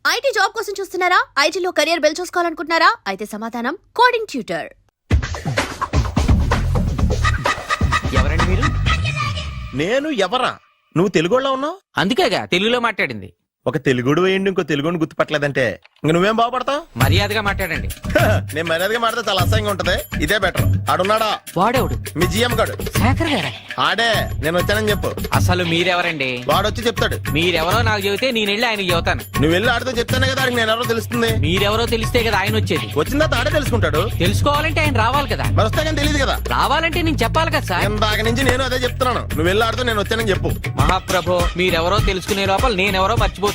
IT job కోసం చూస్తున్నారా? ఐటీలో కెరియర్ బిల్డ్ చూసుకోవాలనుకుంటున్నారా? అయితే సమాధానం కోడింగ్ ట్యూటర్. ఎవరండి మీరు? నేను ఎవరా? నువ్వు తెలుగులో ఉన్నావు, అందుకేగా తెలుగులో మాట్లాడింది. ఒక తెలుగుడు వేయండి, ఇంకో తెలుగుని గుర్తుపట్టలేదంటే ఇంక నువ్వేం బాగుపడతావు? మర్యాదగా మాట్లాడండి. నేను మర్యాదగా మాట్లాడితే చాలా అసహ్యంగా ఉంటది. ఇదే బెటర్. ఆడున్నాడా? వాడేవుడు? మీ జిఎం గాడు. శేఖర్ గారా? ఆడే. నేను వచ్చానని చెప్పు. అసలు మీరెవరండి? వాడొచ్చి చెప్తాడు. మీరెవరో నాకు చెబితే నేను వెళ్ళి ఆయనకి చెబుతాను. నువ్వు వెళ్ళి ఆడితో చెప్తానే కదా ఆడికి నేను ఎవరో తెలుస్తుంది. మీరెవరో తెలిస్తే కదా ఆయన వచ్చేది. వచ్చిందా ఆడే తెలుసుకుంటాడు. తెలుసుకోవాలంటే ఆయన రావాలి కదా. మరి వస్తే కానీ తెలియదు కదా. రావాలంటే నేను చెప్పాలి కదా సార్. ఇందాక నుంచి నేను అదే చెప్తున్నాను. నువ్వు వెళ్ళి ఆడితో నేను వచ్చానని చెప్పు. మహాప్రభు, మీరెవరో తెలుసుకునే లోపల నేనెవరో మర్చిపోతున్నాను.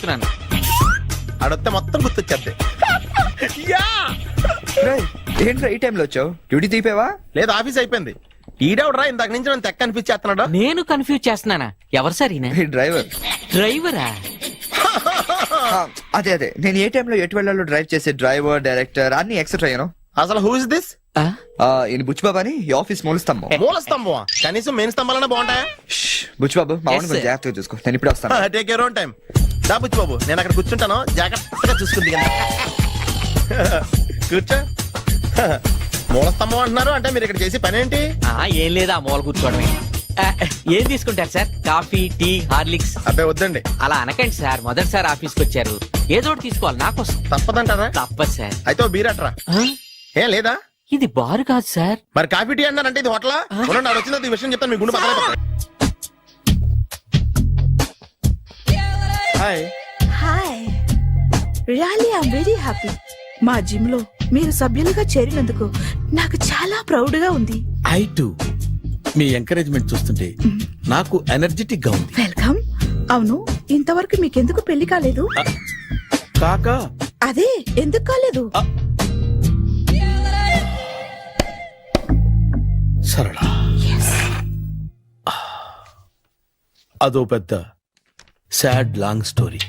ఆడొస్తే మొత్తం గుర్తొచ్చేద్ది. ఏంట్రా ఈ టైంలో వచ్చావు? డ్యూటీ తీపావా? లేదు, ఆఫీస్ అయిపోయింది. ఈడెవడరా ఇందాక నుంచి నన్ను తెక్క అనిపించేస్తున్నాడు. నేను కన్ఫ్యూజ్ చేస్తున్నానా? ఎవరు సార్ ఈయన? డ్రైవర్. డ్రైవరా? అదే నేను ఏ టైంలో ఎటు వెళ్ళాలో డ్రైవ్ చేసే డ్రైవర్, డైరెక్టర్ అన్ని ఎక్సెట్రా యూనో. అసలు హూ ఇస్ దిస్? ఈయన బుచ్చిబాబు అని ఈ ఆఫీస్ మూల స్తంభం. మూల స్తంభం? కనీసం మెయిన్ స్తంభాలన్నా బాగుంటాయా? బుచ్చిబాబు మా Yes, వాడిని కొంచెం sir. జాగ్రత్తగా చూసుకో. నేను ఇప్పుడు వస్తాను. Take your own time. దా బుచ్చి బాబు, నేను అక్కడ కూర్చుంటాను, జాగ్రత్తగా చూసుకుంది. కూర్చో. మూల స్తంభం అంటున్నారు అంటే మీరు ఇక్కడ చేసి పని ఏంటి? ఏం లేదా, మూల కూర్చోవడమే. ఏం తీసుకుంటారు సార్? Coffee, tea, Horlicks? అబ్బాయి వద్దండి. అలా అనకండి సార్, మొదటిసారి ఆఫీస్కి వచ్చారు, ఏదో ఒకటి తీసుకోవాలి నా కోసం. తప్పదంటారా? తప్పదు సార్. అయితే ఓ బీర్ అట్రా. ఏం లేదా? ఇది బారు కాదు సార్. మరి కాఫీ టీ అన్నారంటే ఇది హోటలా? నాడు వచ్చింది ఈ విషయం చెప్తాను, మీ గుండె పక్కన. Hi. Hi, really I'm very happy. మా జిమ్ లో మీరు సభ్యులుగా చేరినందుకు నాకు చాలా ప్రౌడ్ గా ఉంది. I to. మీ ఎంకరేజ్మెంట్ చూస్తుంటే నాకు ఎనర్జెటిక్ గా ఉంది. వెల్కమ్. అవును, ఇంతవరకు మీకెందుకు పెళ్లి కాలేదు? కాకా అదే ఎందుకు కాలేదు? సరళ, అదో పెద్ద సాడ్ లాంగ్ స్టోరీ.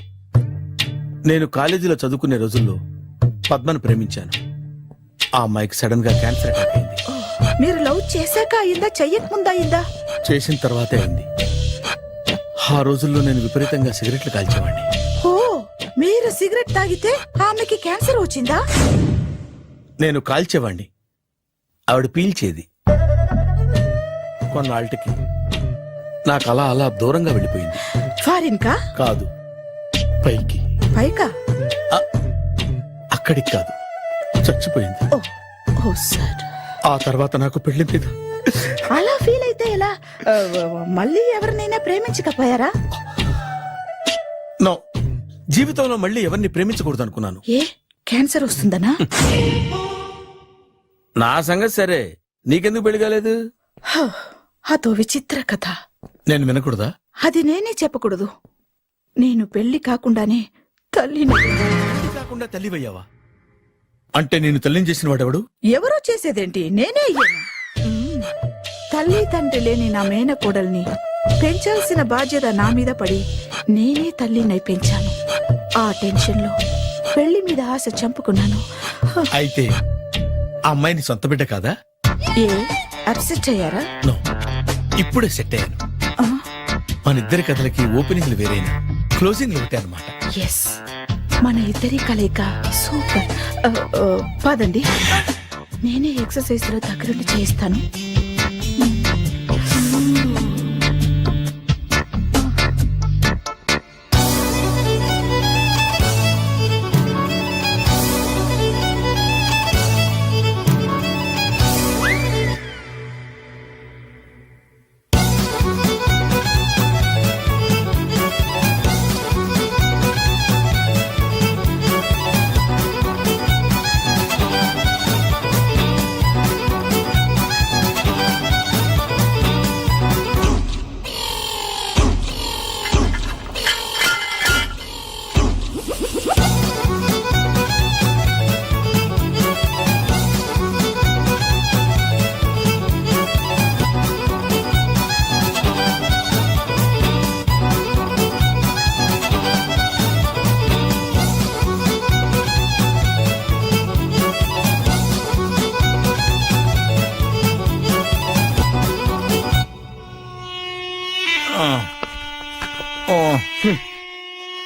నేను కాలేజీలో చదువుకునే రోజుల్లో పద్మను ప్రేమించాను. ఆ అమ్మాయికి సడన్ గా క్యాన్సర్ అటాక్ అయింది. మీరు లవ్ చేశాక అయిందా, చెయ్యక ముందా అయిందా? చేసిన తర్వాతే అయింది. ఆ రోజుల్లో నేను విపరీతంగా సిగరెట్లు కాల్చేవాడిని. ఓ, మీరు సిగరెట్ తాగితే ఆమెకి క్యాన్సర్ వచ్చిందా? నేను కాల్చేవాణ్ణి, ఆవిడ పీల్చేది. కొన్నాళ్ళకి నాకు అలా అలా దూరంగా వెళ్ళిపోయింది. ఫారిన్ కా? కాదు, పైకి. పైకా? అక్కడికి కాదు, చచ్చిపోయింది. ఓ సార్. ఆ తర్వాత నాకు పెళ్లి మీద అలా ఫీల్ అయితే ఎలా? మళ్ళీ ఎవరినైనా ప్రేమించకపోయారా? నో, జీవితంలో మళ్ళీ ఎవరిని ప్రేమించకూడదు అనుకున్నాను. ఏ, క్యాన్సర్ వస్తుందనా? నా సంగతి సరే, నీకెందుకు పెళ్లి కాలేదు? అదో విచిత్ర కథ. నేను వినకూడదా? అది నేనే చెప్పకూడదు. నేను పెళ్లి కాకుండానే తల్లిని. పెళ్లి కాకుండా తల్లివయ్యావా? అంటే నేను తల్లిని చేసిన వాడెవడు? ఎవరో చేసేదేంటి, నేనే అయ్యాను. తల్లి తండ్రి లేని నా మేనకోడల్ని పెంచాల్సిన బాధ్యత నా మీద పడి నేనే తల్లినై పెంచాను. ఆ టెన్షన్ లో పెళ్లి మీద ఆశ చంపుకున్నాను. అయితే ఆ అమ్మాయిని సొంత బిడ్డ కాదా? ఏ, అప్సెట్ అయ్యారా? నో, ఇప్పుడే సెట్ అయ్యాను. ఆ, మన ఇద్దరి కథలకి ఓపెనింగ్లు వేరేనా, క్లోజింగ్లు ఒకటే అనమాట. ఎస్, మన ఇద్దరి కలయిక సూపర్. పదండి, నేనే ఎక్సర్సైజ్ లో దగ్గరుండి చేయిస్తాను.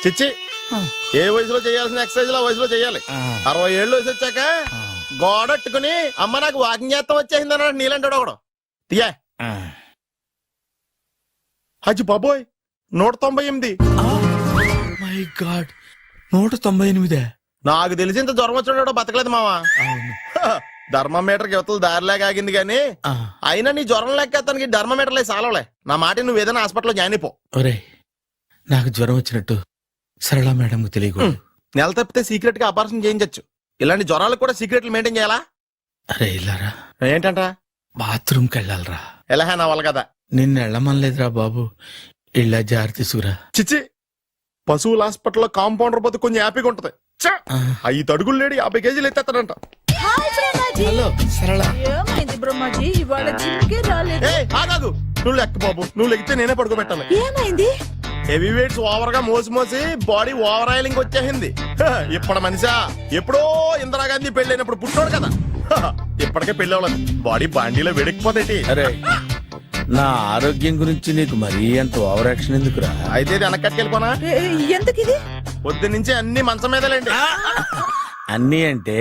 చిచ్చి ఏ వయసులో చేయాల్సిన ఎక్సర్సైజ్ ఆ వయసులో చేయాలి. 60 ఏళ్ళు వయసు వచ్చాక గోడట్టుకుని అమ్మ నాకు వాకింగ్ చేస్తాం వచ్చేసింది అన్నాడు నీలంటాడు ఒకడు. తీయా అచ్చి బాబోయ్ 198. My God 198. నాకు తెలిసి ఇంత జ్వరం వచ్చాడు బతకలేదు మావా. ధర్మమీటర్ యువతలు దారిలాగా ఆగింది గానీ అయినా నీ జ్వరం లెక్క అతనికి ధర్మమీటర్లే సాలవలే. నా మాట నువ్వు ఏదైనా హాస్పిటల్లో జాయిన్ అయిపో. ఒరే నాకు జ్వరం వచ్చినట్టు సరళ మేడం తెలియకూడదు. నెల తప్పితే సీక్రెట్ గా ఆపరేషన్ చేయించచ్చు. ఇలాంటి జ్వరాలకు కూడా సీక్రెట్లు మెయింటైన్ చేయాలా? అరే ఇల్లారా ఏంటంట? బాత్రూమ్కి వెళ్ళాలరా. ఎలా నా వాళ్ళ కదా. నిన్ను వెళ్ళమనలేదురా బాబు. ఇళ్ళ జారి తీసుకురా. చిచ్చి పశువుల హాస్పిటల్లో కాంపౌండర్ పోతే కొంచెం హ్యాపీగా ఉంటది. 5 అడుగులు లేడి 50 కేజీలు ఎత్తేస్తాడంట. హలో సరళ. ఏమైంది బ్రహ్మాజీ ఇవాళ జిమ్కే రాలేదు? ఏ ఆగాదు, నువ్వు లెక్క బాబు. నువ్వు లెక్కితే నేనే పడుకోబెట్టాలి. ఏమైంది? హెవీ వెయిట్స్ ఓవర్ గా మోసి మోసి బాడీ ఓవర్ ఆయిలింగ్ వచ్చేసింది. ఇప్పుడు మనిషా ఎప్పుడో ఇందిరాగాంధీ పెళ్ళైనప్పుడు పుట్టాడు కదా. ఇప్పటికే పెళ్ళి అవ్వలేదు. బాడీ బాండీలో వెడికిపోతేటి. అరే నా ఆరోగ్యం గురించి నీకు మరీ అంత ఓవర్ యాక్షన్ ఎందుకురా? అయితే ఇది వెనకట్టుకెళ్ళిపోనా? ఎందుకు ఇది? పొద్దు నుంచి అన్ని మంచం మీదలేండి. అన్నీ అంటే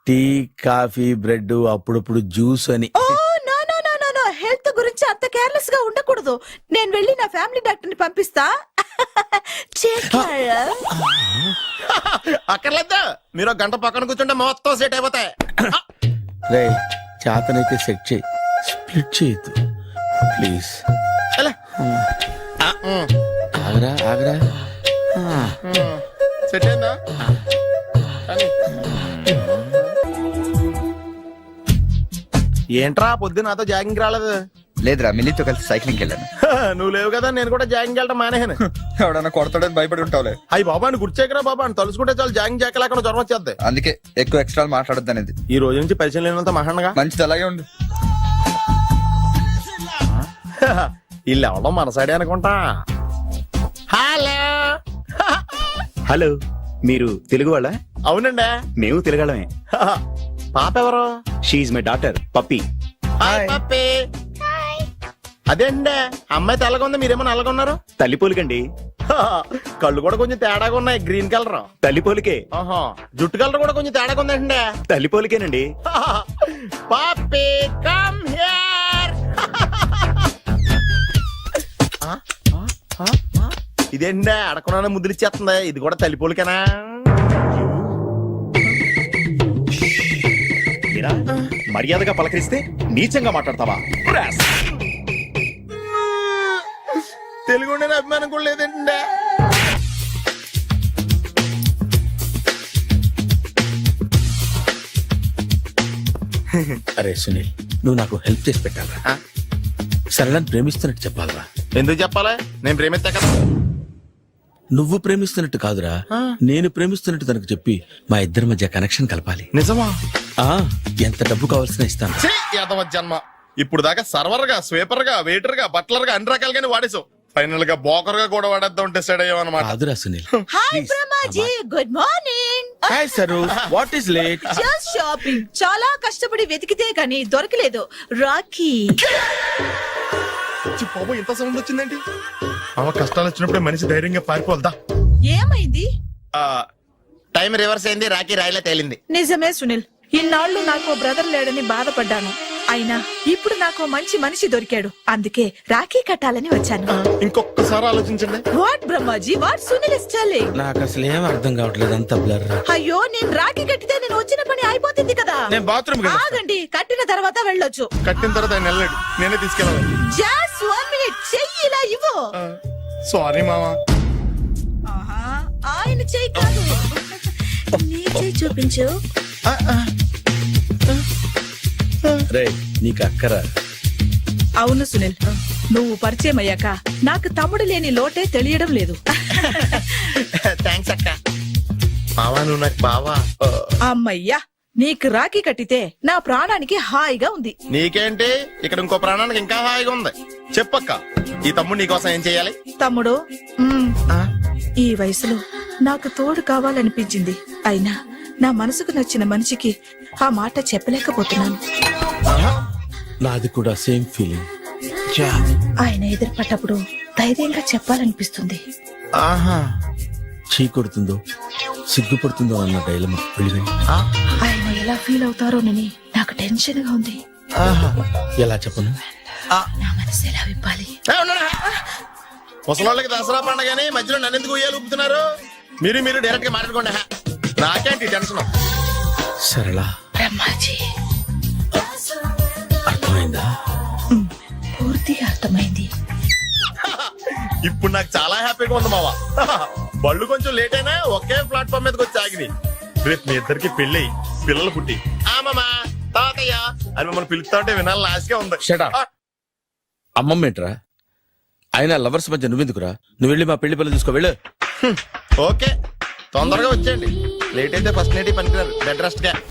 టీ కాఫీ బ్రెడ్ అప్పుడప్పుడు జ్యూస్ అని. Oh no no no no no, health గురించి అంత కేర్లెస్ గా ఉండకూడదు. నేను వెళ్ళి నా ఫ్యామిలీ డాక్టర్ ని పంపిస్తా. చేస్తారా? అక్కర్లేదు, మీరు ఒక గంట పక్కన కూర్చుంటే మొత్తం సెట్ అయిపోతాయి. రే చేతనైతే సెట్ చేయి, స్ప్లిట్ చేయొద్దు ప్లీజ్. ఆగరా ఆగరా. సెట్ అయిందా? ఏంట్రా పొద్దు నాతో జాగింగ్ రాలేదు? లేదురా, మిల్లీతో కలిసి సైక్లింగ్ వెళ్ళాను. నువ్వు లేవు కదా, నేను కూడా జాగింగ్ వెళ్ళడం మానేహాను. ఎవడన్నా కొడతాడని భయపడి ఉంటావులే. అయ్యి బాబా అని గుర్చేకరా బాబా అని తలుసుకుంటే చాలు జాగింగ్ చేయలేకుండా జ్వరం వచ్చేద్ది. అందుకే ఎక్కువ ఎక్స్ట్రా మాట్లాడొద్దు అనేది. ఈ రోజు నుంచి పరిచయం లేనంత మహానగా మంచిది, అలాగే ఉండు. వీళ్ళు ఎవడో మన సైడే అనుకుంటా. హలో హలో, మీరు తెలుగు వాళ్ళ? అవునండి, మేము తెలుగాళ్ళమే. పాప ఎవరు? She my daughter Pappi. Hi Pappi. అదేండి అమ్మాయి తెల్లగా ఉంది, మీరేమో నల్లగా ఉన్నారు. తల్లి పోలికండి. కళ్ళు కూడా కొంచెం తేడాగా ఉన్నాయి, గ్రీన్ కలర్. తల్లి పోలికే. జుట్టు కలర్ కూడా కొంచెం తేడాగా ఉందండి. తల్లి పోలికేనండి. పప్పి కమ్ హియర్. ఇదేంటి అడగకుండా ముద్రిచ్చేస్తుంది, ఇది కూడా తల్లి పోలికేనా? మీరా మర్యాదగా పలకరిస్తే నీచంగా మాట్లాడతావా? తెలుగు ఉండే అభిమానం కూడా లేదండి. అరే సునీల్, నువ్వు నాకు హెల్ప్ చేసి పెట్టాలరా. సరళని ప్రేమిస్తున్నట్టు చెప్పాలరా. ఎందుకు చెప్పాలి? నేను ప్రేమిస్తా కదా. నువ్వు ప్రేమిస్తున్నట్టు కాదురా, నేను ప్రేమిస్తున్నట్టు తనకు చెప్పి మా ఇద్దరి మధ్య కనెక్షన్ కలపాలి. నిజమా? ఆ ఎంత డబ్బు కావాల్సిన ఇస్తాను. యాదవ జన్మ. ఇప్పుడు దాకా సర్వర్ గా, స్వీపర్ గా, వెయిటర్ గా, బట్లర్ గా అన్ని రకాలుగానే వాడేసావు. ఫైనల్ గా బోకర్ గా కూడా వాడేద్దాం డిసైడ్ అయ్యామన్నమాట. కాదురా Sunil. Hi Brahmaji, good morning. Hi sir, what is late? Just shopping. చాలా కష్టపడి వెతికితే గానీ దొరకలేదు. రాఖీ. బాబు ఇంత సౌండ్ వచ్చిందేంటి? అవ కష్టాలు వచ్చినప్పుడే మనిషి ధైర్యంగా పారిపోల్దా. ఏమైంది? టైం రివర్స్ అయింది, రాఖీ రాయిలా తేలింది. నిజమే సునీల్, ఇన్నాళ్ళు నాకు బ్రదర్ లేడని బాధపడ్డాను. అయినా ఇప్పుడు నాకు మంచి మనిషి దొరికాడు, అందుకే రాఖీ కట్టాలని వచ్చాను. ఇంకొకసారి ఆలోచించండి. What Brahmaji, what Sunil is telling? నాకు అసలు ఏం అర్థం కావట్లేదు, అంత బ్లర్. అయ్యో, నేను రాఖీ కట్టితే నేను వచ్చిన పని అయిపోతుంది కదా. నేను బాత్రూమ్ ఆగండి, కట్టిన తర్వాత వెళ్ళొచ్చు. కట్టిన తర్వాత ఆయన వెళ్ళాడు, నేనే తీసుకెళ్ళాలి. జస్ట్ 1 minute, చెయ్యి ఇలా ఇవ్వు. సారీ మామా. ఆయన చెయ్యి కాదు, నీ చెయ్యి చూపించు. రే నీకు అక్కరా? అవును సునీల్, నువ్వు పరిచయం అయ్యాక నాకు తమ్ముడు లేని లోటే తెలియడం లేదు. థ్యాంక్స్ అక్క. బావా నువ్వు నాకు బావా. అమ్మయ్యా, నీకు రాఖీ కట్టితే నా ప్రాణానికి హాయిగా ఉంది. నీకేంటి, ఇక్కడ ఇంకో ప్రాణానికి ఇంకా హాయిగా ఉంది. చెప్పక్క, ఈ తమ్ముడు నీకోసం ఏం చెయ్యాలి? తమ్ముడు, ఈ వయసులో నాకు తోడు కావాలనిపించింది. అయినా నా మనసుకు నచ్చిన మనిషికి ఆ మాట చెప్పలేకపోతున్నాను. నాది కూడా సేమ్ ఫీలింగ్. ఆయన ఎదురుపడ్డప్పుడు ధైర్యంగా చెప్పాలనిపిస్తుంది. ఆహా, చీ కొడుతుందో సిగ్గుపడుతుందో అన్న డైలమా వెళ్ళిపోయి ఆయన ఎలా ఫీల్ అవుతారోనని నాకు టెన్షన్ గా ఉంది. ఎలా చెప్పను? నా మనసు ఎలా విప్పాలి? ముసలోళ్ళకి దసరా పండగని మధ్యలో నన్ను ఎందుకు ఉయ్యాలు ఊపుతున్నారు? మీరు డైరెక్ట్ గా మాట్లాడుకోండి. నాకేంటి టెన్షన్? సరళ బ్రహ్మాజీ, అర్థమైందా? పూర్తిగా అర్థమైంది. ఇప్పుడు నాకు చాలా హ్యాపీగా ఉంది మావా. బళ్ళు కొంచెం లేట్ అయినా ఒకే ప్లాట్ఫామ్ మీదకి వచ్చి ఆగినాయి. రేపు మీ ఇద్దరికి పెళ్ళి పిల్లలు పుట్టి ఆమమ్మా తాతయ్య అని మిమ్మల్ని పిలుస్తా ఉంటే వినాలని ఆశగా ఉంది. Shut up. అమ్మమ్మ ఏంట్రా? అయినా లవర్స్ మధ్య నువ్వెందుకురా? నువ్వు వెళ్ళి మా పెళ్లి పిల్లలు చూసుకో వెళ్ళు. ఓకే, తొందరగా వచ్చేయండి. లేట్ అయితే ఫస్ట్ నైట్ పనికిరారు. బెడ్ రెస్ట్ గా.